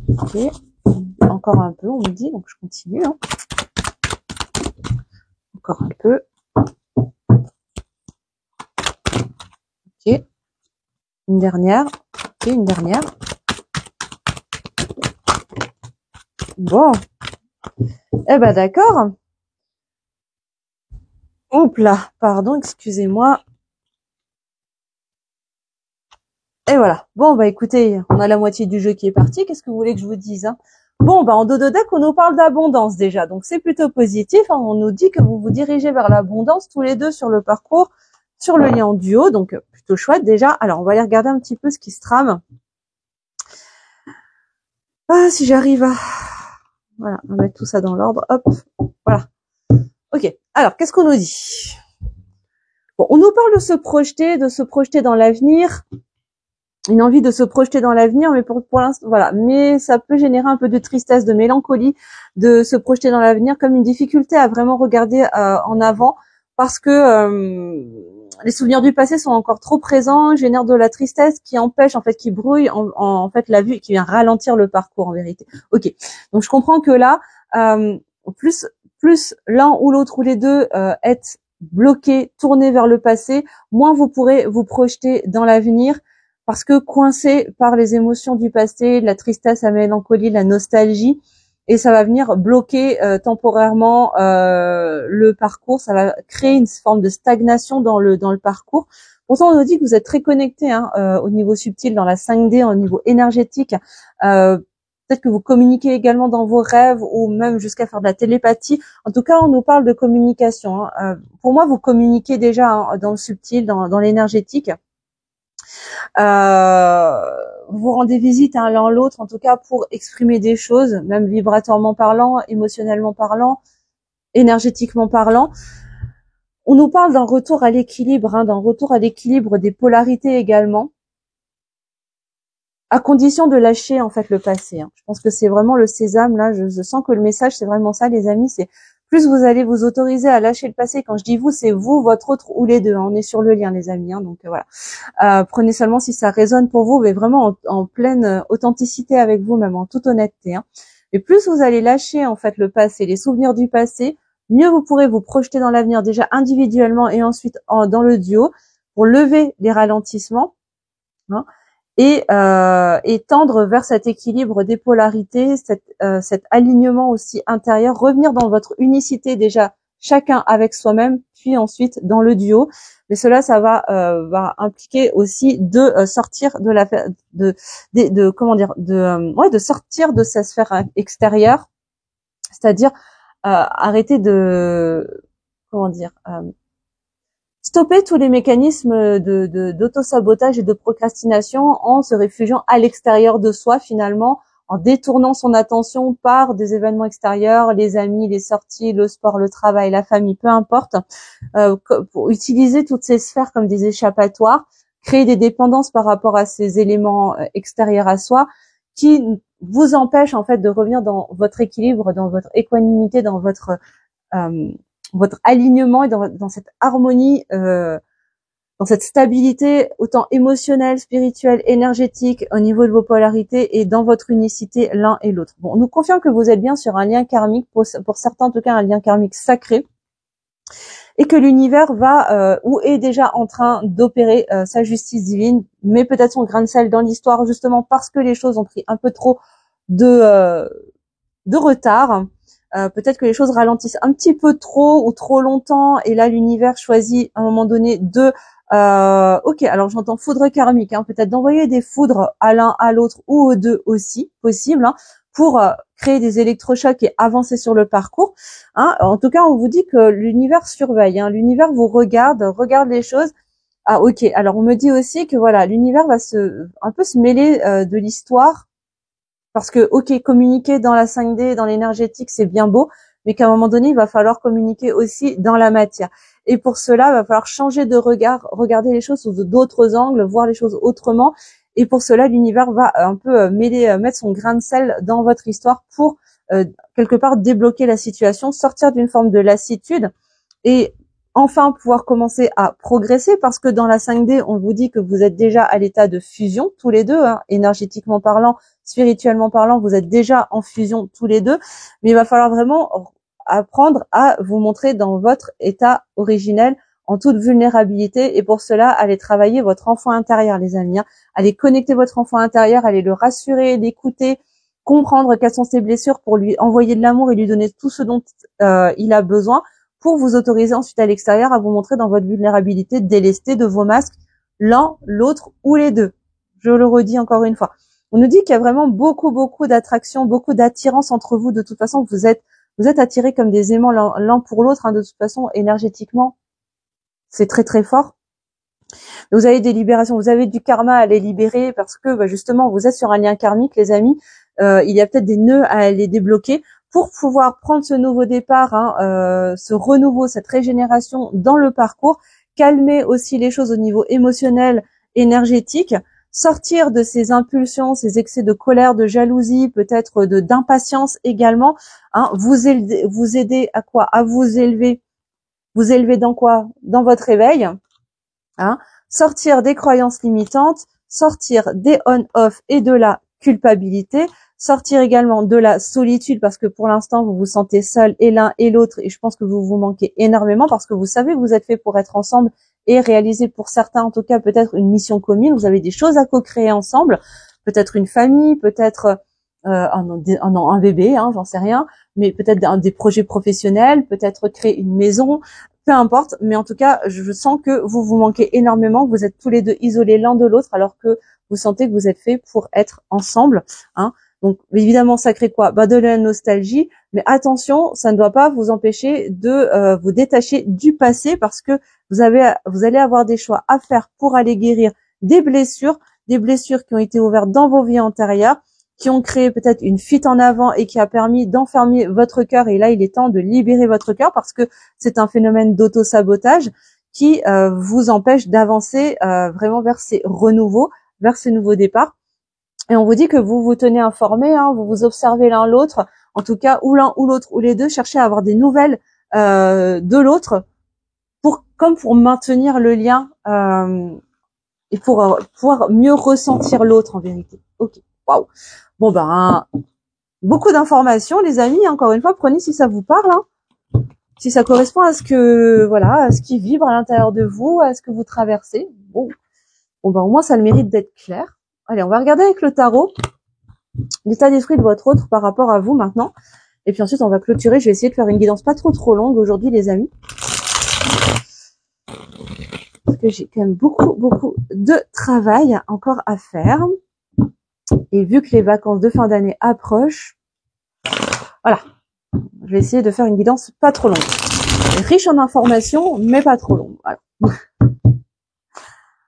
A: Ok. Encore un peu, on me dit, donc je continue. Hein. Encore un peu. Ok. Une dernière. Ok, une dernière. Bon. Eh ben d'accord. Oups là, pardon, excusez-moi. Et voilà. Bon, bah écoutez, on a la moitié du jeu qui est parti. Qu'est-ce que vous voulez que je vous dise hein? Bon, bah en dos de deck, on nous parle d'abondance déjà. Donc c'est plutôt positif. Hein. On nous dit que vous vous dirigez vers l'abondance tous les deux sur le parcours, sur le lien en duo. Donc plutôt chouette déjà. Alors on va aller regarder un petit peu ce qui se trame. Ah, si j'arrive à... Voilà, on va mettre tout ça dans l'ordre. Hop, voilà. Ok. Alors, qu'est-ce qu'on nous dit? Bon, on nous parle de se projeter dans l'avenir. Une envie de se projeter dans l'avenir, mais pour l'instant, voilà. Mais ça peut générer un peu de tristesse, de mélancolie, de se projeter dans l'avenir, comme une difficulté à vraiment regarder en avant, parce que les souvenirs du passé sont encore trop présents, génèrent de la tristesse qui empêche, en fait, qui brouille en fait la vue, qui vient ralentir le parcours en vérité. Ok. Donc je comprends que là, plus l'un ou l'autre ou les deux êtes bloqués, tournés vers le passé, moins vous pourrez vous projeter dans l'avenir. Parce que coincé par les émotions du passé, la tristesse, la mélancolie, la nostalgie, et ça va venir bloquer temporairement le parcours, ça va créer une forme de stagnation dans le parcours. Pourtant, on nous dit que vous êtes très connectés hein, au niveau subtil, dans la 5D, au niveau énergétique. Peut-être que vous communiquez également dans vos rêves ou même jusqu'à faire de la télépathie. En tout cas, on nous parle de communication. Hein. Pour moi, vous communiquez déjà hein, dans le subtil, dans l'énergétique. Vous rendez visite à l'un l'autre, en tout cas pour exprimer des choses, même vibratoirement parlant, émotionnellement parlant, énergétiquement parlant. On nous parle d'un retour à l'équilibre, hein, d'un retour à l'équilibre des polarités également, à condition de lâcher en fait le passé. Hein. Je pense que c'est vraiment le sésame là. Je sens que le message c'est vraiment ça, les amis. C'est plus vous allez vous autoriser à lâcher le passé. Quand je dis vous, c'est vous, votre autre ou les deux. Hein. On est sur le lien, les amis. Hein, donc voilà. Prenez seulement si ça résonne pour vous, mais vraiment en pleine authenticité avec vous-même, en toute honnêteté. Hein. Et plus vous allez lâcher en fait le passé, les souvenirs du passé, mieux vous pourrez vous projeter dans l'avenir déjà individuellement et ensuite dans le duo pour lever les ralentissements. Hein, et tendre vers cet équilibre des polarités, cet alignement aussi intérieur, revenir dans votre unicité déjà chacun avec soi-même, puis ensuite dans le duo. Mais cela, ça va impliquer aussi de sortir de la de comment dire de sortir de sa sphère extérieure, c'est-à-dire arrêter de comment dire stopper tous les mécanismes d'auto-sabotage et de procrastination en se réfugiant à l'extérieur de soi finalement, en détournant son attention par des événements extérieurs, les amis, les sorties, le sport, le travail, la famille, peu importe, pour utiliser toutes ces sphères comme des échappatoires, créer des dépendances par rapport à ces éléments extérieurs à soi qui vous empêchent en fait de revenir dans votre équilibre, dans votre équanimité, dans votre alignement et dans cette harmonie, dans cette stabilité autant émotionnelle, spirituelle, énergétique au niveau de vos polarités et dans votre unicité l'un et l'autre. Bon, on nous confirme que vous êtes bien sur un lien karmique, pour certains en tout cas un lien karmique sacré, et que l'univers va ou est déjà en train d'opérer sa justice divine, mais peut-être son grain de sel dans l'histoire justement parce que les choses ont pris un peu trop de retard. Peut-être que les choses ralentissent un petit peu trop ou trop longtemps et là l'univers choisit à un moment donné de ok, alors j'entends foudre karmique, hein, peut-être d'envoyer des foudres à l'un, à l'autre ou aux deux aussi, possible, hein, pour créer des électrochocs et avancer sur le parcours. Hein. En tout cas, on vous dit que l'univers surveille, hein, l'univers vous regarde les choses. Ah ok, alors on me dit aussi que voilà, l'univers va un peu se mêler de l'histoire. Parce que, ok, communiquer dans la 5D, dans l'énergétique, c'est bien beau, mais qu'à un moment donné, il va falloir communiquer aussi dans la matière. Et pour cela, il va falloir changer de regard, regarder les choses sous d'autres angles, voir les choses autrement. Et pour cela, l'univers va un peu mettre son grain de sel dans votre histoire pour quelque part débloquer la situation, sortir d'une forme de lassitude et enfin pouvoir commencer à progresser, parce que dans la 5D, on vous dit que vous êtes déjà à l'état de fusion tous les deux, hein, énergétiquement parlant, spirituellement parlant, vous êtes déjà en fusion tous les deux, mais il va falloir vraiment apprendre à vous montrer dans votre état originel en toute vulnérabilité, et pour cela, allez travailler votre enfant intérieur, les amis, hein. Allez connecter votre enfant intérieur, allez le rassurer, l'écouter, comprendre quelles sont ses blessures pour lui envoyer de l'amour et lui donner tout ce dont il a besoin, pour vous autoriser ensuite à l'extérieur à vous montrer dans votre vulnérabilité délestée de vos masques, l'un, l'autre ou les deux. Je le redis encore une fois. On nous dit qu'il y a vraiment beaucoup d'attraction, beaucoup d'attirance entre vous. De toute façon, vous êtes attirés comme des aimants l'un pour l'autre, hein, de toute façon, énergétiquement. C'est très fort. Vous avez des libérations, vous avez du karma à les libérer, parce que justement, vous êtes sur un lien karmique, les amis. Il y a peut-être des nœuds à les débloquer pour pouvoir prendre ce nouveau départ, hein, ce renouveau, cette régénération dans le parcours, calmer aussi les choses au niveau émotionnel, énergétique, sortir de ces impulsions, ces excès de colère, de jalousie, peut-être d'impatience également, hein, vous aider à quoi? À vous élever dans quoi? Dans votre éveil, hein, sortir des croyances limitantes, sortir des on-off et de la culpabilité, sortir également de la solitude, parce que pour l'instant vous vous sentez seul et l'un et l'autre, et je pense que vous vous manquez énormément, parce que vous savez que vous êtes fait pour être ensemble et réaliser pour certains en tout cas peut-être une mission commune. Vous avez des choses à co-créer ensemble, peut-être une famille, peut-être un bébé, hein, j'en sais rien, mais peut-être des projets professionnels, peut-être créer une maison, peu importe, mais en tout cas, je sens que vous vous manquez énormément, que vous êtes tous les deux isolés l'un de l'autre, alors que vous sentez que vous êtes faits pour être ensemble, hein. Donc, évidemment, ça crée quoi? De la nostalgie, mais attention, ça ne doit pas vous empêcher de vous détacher du passé, parce que vous allez avoir des choix à faire pour aller guérir des blessures qui ont été ouvertes dans vos vies antérieures, qui ont créé peut-être une fuite en avant et qui a permis d'enfermer votre cœur. Et là, il est temps de libérer votre cœur, parce que c'est un phénomène d'auto-sabotage qui vous empêche d'avancer vraiment vers ces renouveaux, vers ces nouveaux départs. Et on vous dit que vous vous tenez informés, hein, vous vous observez l'un l'autre, en tout cas, ou l'un ou l'autre ou les deux, cherchez à avoir des nouvelles de l'autre, comme pour maintenir le lien et pour pouvoir mieux ressentir l'autre en vérité. Ok, waouh. Bon beaucoup d'informations, les amis. Encore une fois, prenez si ça vous parle, hein, si ça correspond à à ce qui vibre à l'intérieur de vous, à ce que vous traversez. Bon, au moins ça a le mérite d'être clair. Allez, on va regarder avec le tarot l'état d'esprit de votre autre par rapport à vous maintenant. Et puis ensuite, on va clôturer. Je vais essayer de faire une guidance pas trop longue aujourd'hui, les amis. Parce que j'ai quand même beaucoup de travail encore à faire. Et vu que les vacances de fin d'année approchent, voilà, je vais essayer de faire une guidance pas trop longue. Riche en informations, mais pas trop longue. Voilà.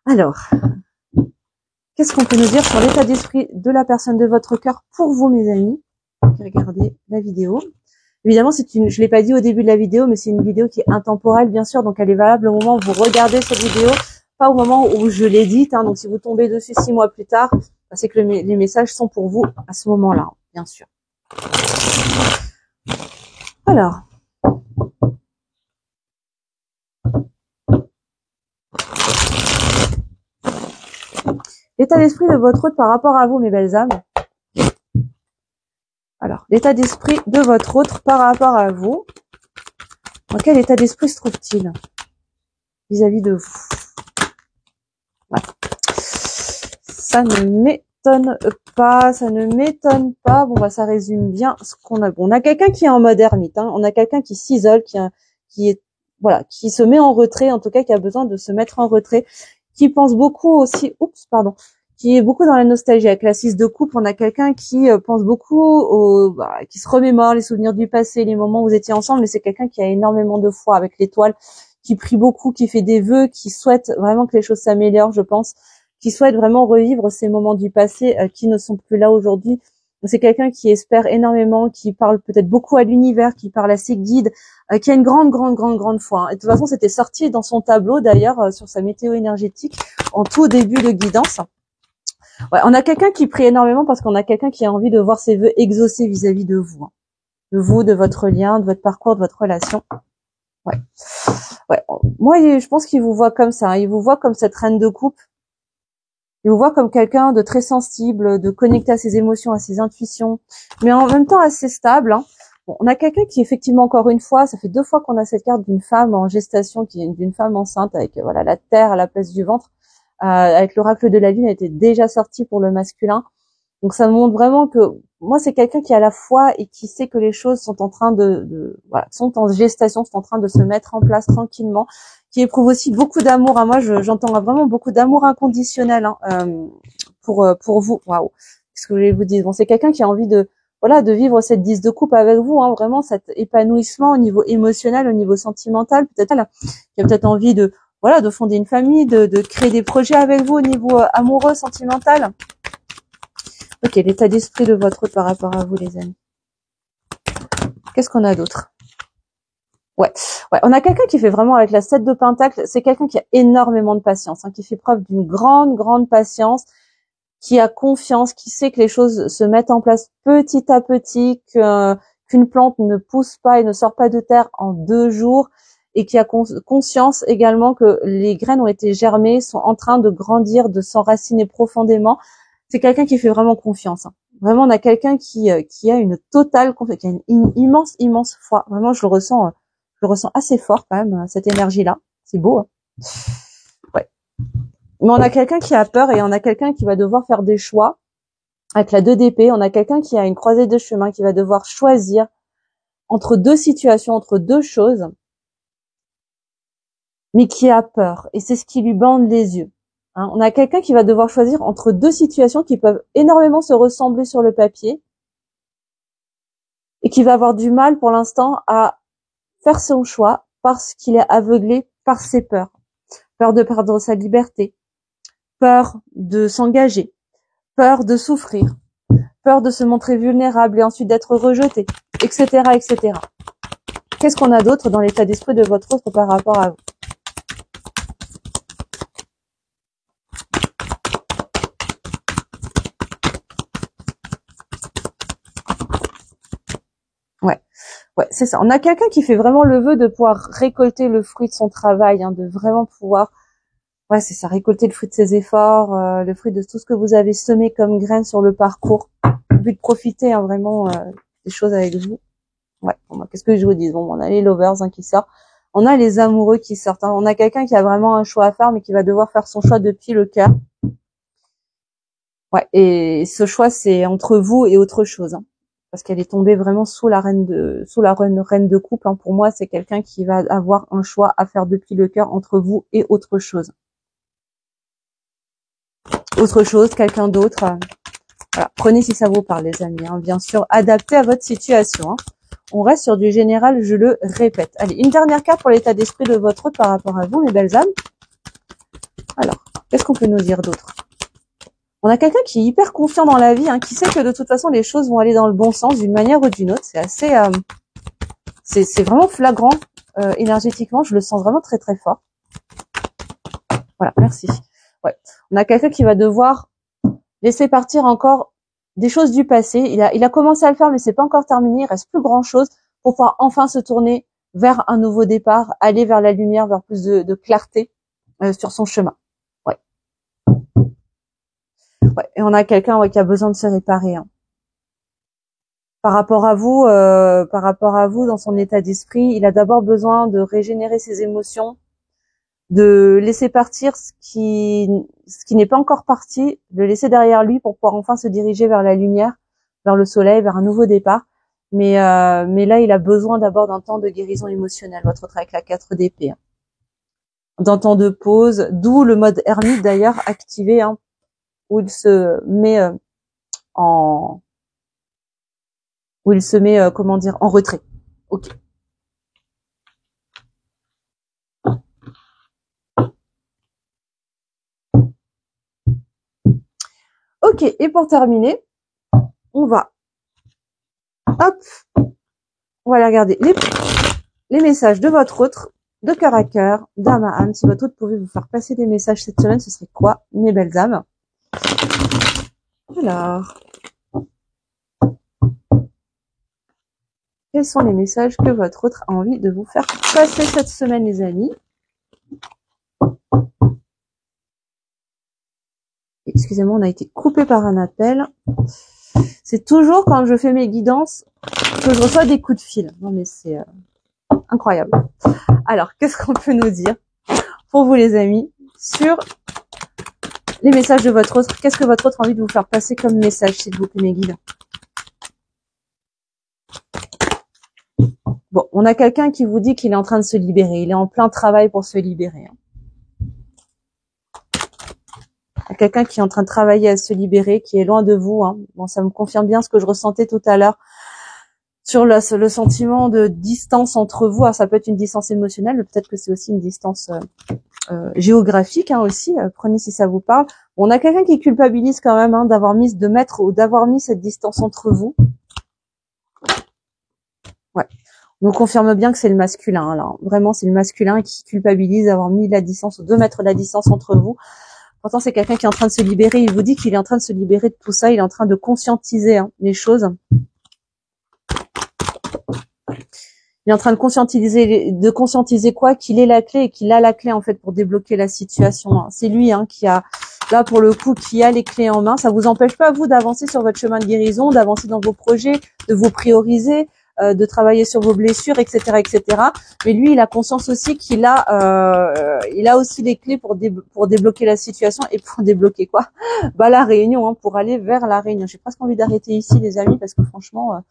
A: Alors, qu'est-ce qu'on peut nous dire sur l'état d'esprit de la personne de votre cœur pour vous, mes amis, qui regardez la vidéo? Évidemment, je l'ai pas dit au début de la vidéo, mais c'est une vidéo qui est intemporelle, bien sûr, donc elle est valable au moment où vous regardez cette vidéo, pas au moment où je l'édite, hein. Donc si vous tombez dessus 6 mois plus tard, c'est que les messages sont pour vous à ce moment-là, hein, bien sûr. Alors, l'état d'esprit de votre autre par rapport à vous, mes belles âmes. Alors, l'état d'esprit de votre autre par rapport à vous. Dans quel état d'esprit se trouve-t-il vis-à-vis de vous? Voilà. Ça ne m'étonne pas. Bon, ça résume bien ce qu'on a. Bon, on a quelqu'un qui est en mode ermite, hein. On a quelqu'un qui s'isole, qui se met en retrait, en tout cas, qui a besoin de se mettre en retrait, qui pense beaucoup aussi, qui est beaucoup dans la nostalgie. Avec la 6 de coupe, on a quelqu'un qui pense beaucoup qui se remémore les souvenirs du passé, les moments où vous étiez ensemble, mais c'est quelqu'un qui a énormément de foi avec l'étoile, qui prie beaucoup, qui fait des vœux, qui souhaite vraiment que les choses s'améliorent, je pense, qui souhaite vraiment revivre ces moments du passé qui ne sont plus là aujourd'hui. C'est quelqu'un qui espère énormément, qui parle peut-être beaucoup à l'univers, qui parle à ses guides, qui a une grande foi. Et de toute façon, c'était sorti dans son tableau, d'ailleurs, sur sa météo énergétique, en tout début de guidance. Ouais, on a quelqu'un qui prie énormément parce qu'on a quelqu'un qui a envie de voir ses vœux exaucés vis-à-vis de vous. De vous, de votre lien, de votre parcours, de votre relation. Ouais. Ouais. Moi, je pense qu'il vous voit comme ça. Hein. Il vous voit comme cette reine de coupe. Il vous voit comme quelqu'un de très sensible, de connecté à ses émotions, à ses intuitions, mais en même temps assez stable. Hein. Bon, on a quelqu'un qui, effectivement, encore une fois, ça fait 2 fois qu'on a cette carte d'une femme en gestation, qui est d'une femme enceinte avec voilà la terre à la place du ventre, avec l'oracle de la lune, elle était déjà sortie pour le masculin. Donc ça montre vraiment que moi c'est quelqu'un qui a la foi et qui sait que les choses sont en train voilà, sont en gestation, sont en train de se mettre en place tranquillement, qui éprouve aussi beaucoup d'amour. Hein. Moi j'entends vraiment beaucoup d'amour inconditionnel hein, pour vous. Waouh, qu'est-ce que je voulais vous dire. Bon, c'est quelqu'un qui a envie de voilà de vivre cette 10 de coupe avec vous, hein, vraiment cet épanouissement au niveau émotionnel, au niveau sentimental, peut-être qui a peut-être envie de voilà de fonder une famille, de créer des projets avec vous au niveau amoureux, sentimental. Ok, l'état d'esprit de votre hôte par rapport à vous, les amis. Qu'est-ce qu'on a d'autre? Ouais, on a quelqu'un qui fait vraiment avec la 7 de Pentacle, c'est quelqu'un qui a énormément de patience, hein, qui fait preuve d'une grande patience, qui a confiance, qui sait que les choses se mettent en place petit à petit, qu'une plante ne pousse pas et ne sort pas de terre en 2 jours, et qui a conscience également que les graines ont été germées, sont en train de grandir, de s'enraciner profondément. C'est quelqu'un qui fait vraiment confiance. Hein. Vraiment, on a quelqu'un qui a une totale confiance, qui a une immense foi. Vraiment, je le ressens assez fort quand même, cette énergie-là. C'est beau. Hein. Ouais. Mais on a quelqu'un qui a peur et on a quelqu'un qui va devoir faire des choix. Avec la 2 d'épée, on a quelqu'un qui a une croisée de chemin, qui va devoir choisir entre 2 situations, entre 2 choses, mais qui a peur. Et c'est ce qui lui bande les yeux. Hein, on a quelqu'un qui va devoir choisir entre 2 situations qui peuvent énormément se ressembler sur le papier et qui va avoir du mal pour l'instant à faire son choix parce qu'il est aveuglé par ses peurs. Peur de perdre sa liberté, peur de s'engager, peur de souffrir, peur de se montrer vulnérable et ensuite d'être rejeté, etc., etc. Qu'est-ce qu'on a d'autre dans l'état d'esprit de votre autre par rapport à vous? Ouais, c'est ça. On a quelqu'un qui fait vraiment le vœu de pouvoir récolter le fruit de son travail, hein, de vraiment pouvoir, ouais, c'est ça, récolter le fruit de ses efforts, le fruit de tout ce que vous avez semé comme graines sur le parcours. Le but de profiter hein, vraiment des choses avec vous. Ouais. Bon, qu'est-ce que je vous dis? Bon, on a les lovers hein, qui sortent, on a les amoureux qui sortent. Hein. On a quelqu'un qui a vraiment un choix à faire, mais qui va devoir faire son choix depuis le cœur. Ouais. Et ce choix, c'est entre vous et autre chose. Hein. Parce qu'elle est tombée vraiment sous la reine de coupe. Hein. Pour moi, c'est quelqu'un qui va avoir un choix à faire depuis le cœur entre vous et autre chose. Autre chose, quelqu'un d'autre. Voilà. Prenez si ça vous parle, les amis. Hein. Bien sûr, adapté à votre situation. Hein. On reste sur du général, je le répète. Allez, une dernière carte pour l'état d'esprit de votre hôte par rapport à vous, mes belles âmes. Alors, qu'est-ce qu'on peut nous dire d'autre? On a quelqu'un qui est hyper confiant dans la vie, hein, qui sait que de toute façon les choses vont aller dans le bon sens d'une manière ou d'une autre. C'est assez, c'est vraiment flagrant énergétiquement. Je le sens vraiment très très fort. Voilà, merci. Ouais, on a quelqu'un qui va devoir laisser partir encore des choses du passé. Il a commencé à le faire, mais c'est pas encore terminé. Il reste plus grand chose pour pouvoir enfin se tourner vers un nouveau départ, aller vers la lumière, vers plus de clarté sur son chemin. Ouais. Ouais, et on a quelqu'un qui a besoin de se réparer. Hein. Par rapport à vous, dans son état d'esprit, il a d'abord besoin de régénérer ses émotions, de laisser partir ce qui n'est pas encore parti, de laisser derrière lui pour pouvoir enfin se diriger vers la lumière, vers le soleil, vers un nouveau départ. Mais là, il a besoin d'abord d'un temps de guérison émotionnelle, votre autre avec la 4 d'épée. Hein. D'un temps de pause, d'où le mode ermite d'ailleurs activé, hein, où il se met comment dire, en retrait. Ok. Ok, et pour terminer, on va, hop, on va aller regarder les messages de votre autre, de cœur à cœur, d'âme à âme. Si votre autre pouvait vous faire passer des messages cette semaine, ce serait quoi, mes belles âmes? Alors, Quels sont les messages que votre autre a envie de vous faire passer cette semaine, les amis? Excusez-moi, on a été coupé par un appel. C'est toujours quand je fais mes guidances que je reçois des coups de fil. Non mais c'est incroyable. Alors, qu'est-ce qu'on peut nous dire pour vous, les amis, sur les messages de votre autre? Qu'est-ce que votre autre a envie de vous faire passer comme message, s'il vous plaît, mes guides? Bon, on a quelqu'un qui vous dit qu'il est en train de se libérer. Il est en plein travail pour se libérer. Quelqu'un qui est en train de travailler à se libérer, qui est loin de vous. Bon, ça me confirme bien ce que je ressentais tout à l'heure sur le sentiment de distance entre vous. Alors, ça peut être une distance émotionnelle, mais peut-être que c'est aussi une distance géographique aussi. Prenez si ça vous parle. Bon, on a quelqu'un qui culpabilise quand même d'avoir mis cette distance entre vous. Ouais. On nous confirme bien que c'est le masculin. Là. Vraiment, c'est le masculin qui culpabilise d'avoir mis la distance, ou 2 mètres la distance entre vous. Pourtant, c'est quelqu'un qui est en train de se libérer. Il vous dit qu'il est en train de se libérer de tout ça. Il est en train de conscientiser les choses. Il est en train de conscientiser quoi? Qu'il est la clé et qu'il a la clé en fait pour débloquer la situation. C'est lui qui a, là pour le coup, qui a les clés en main. Ça vous empêche pas vous d'avancer sur votre chemin de guérison, d'avancer dans vos projets, de vous prioriser, de travailler sur vos blessures, etc., etc. Mais lui, il a conscience aussi qu'il a, il a aussi les clés pour débloquer la situation et pour débloquer quoi? La réunion, pour aller vers la réunion. J'ai presque envie d'arrêter ici, les amis, parce que franchement,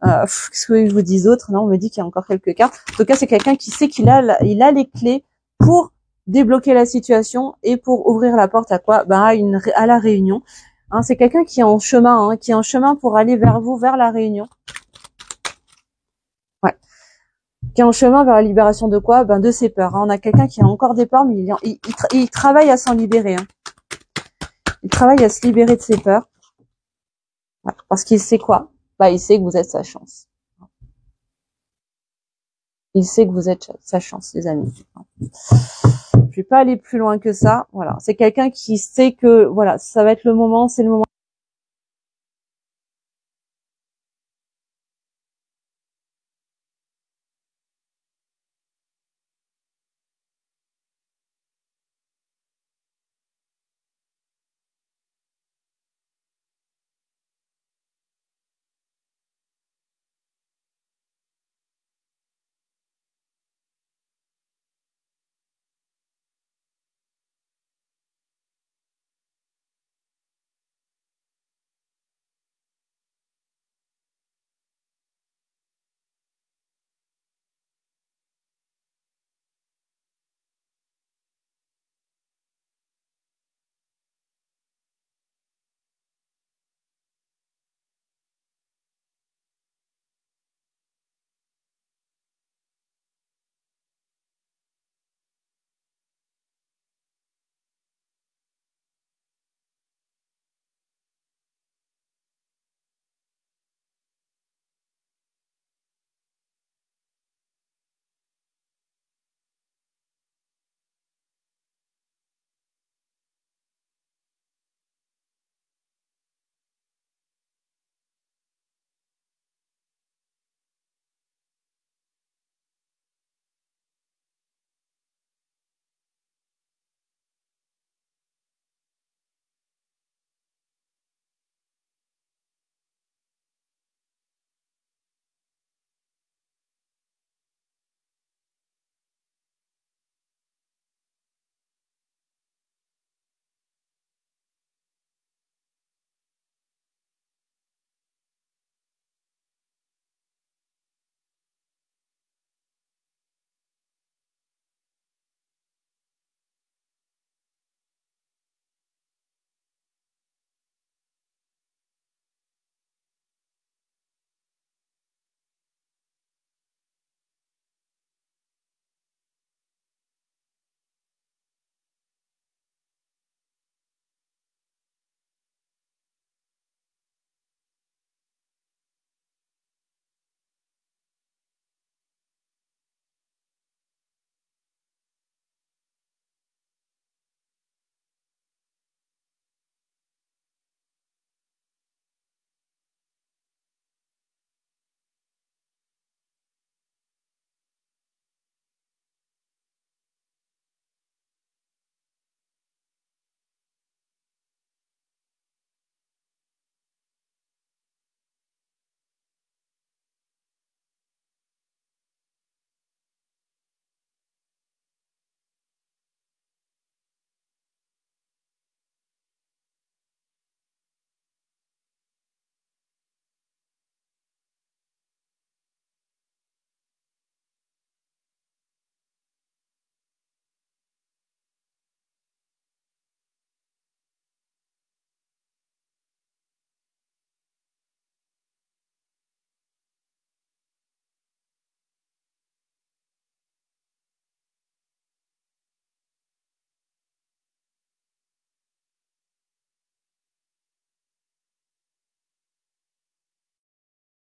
A: qu'est-ce que je vous dis d'autre? Non, on me dit qu'il y a encore quelques cartes. En tout cas, c'est quelqu'un qui sait qu'il a les clés pour débloquer la situation et pour ouvrir la porte à quoi? À la réunion. C'est quelqu'un qui est en chemin, pour aller vers vous, vers la réunion. Ouais. Qui est en chemin vers la libération de quoi? De ses peurs. On a quelqu'un qui a encore des peurs, mais il travaille à s'en libérer. Il travaille à se libérer de ses peurs. Ouais. Parce qu'il sait quoi? Il sait que vous êtes sa chance. Il sait que vous êtes sa chance, les amis. Je vais pas aller plus loin que ça. Voilà. C'est quelqu'un qui sait que, voilà, ça va être le moment, c'est le moment.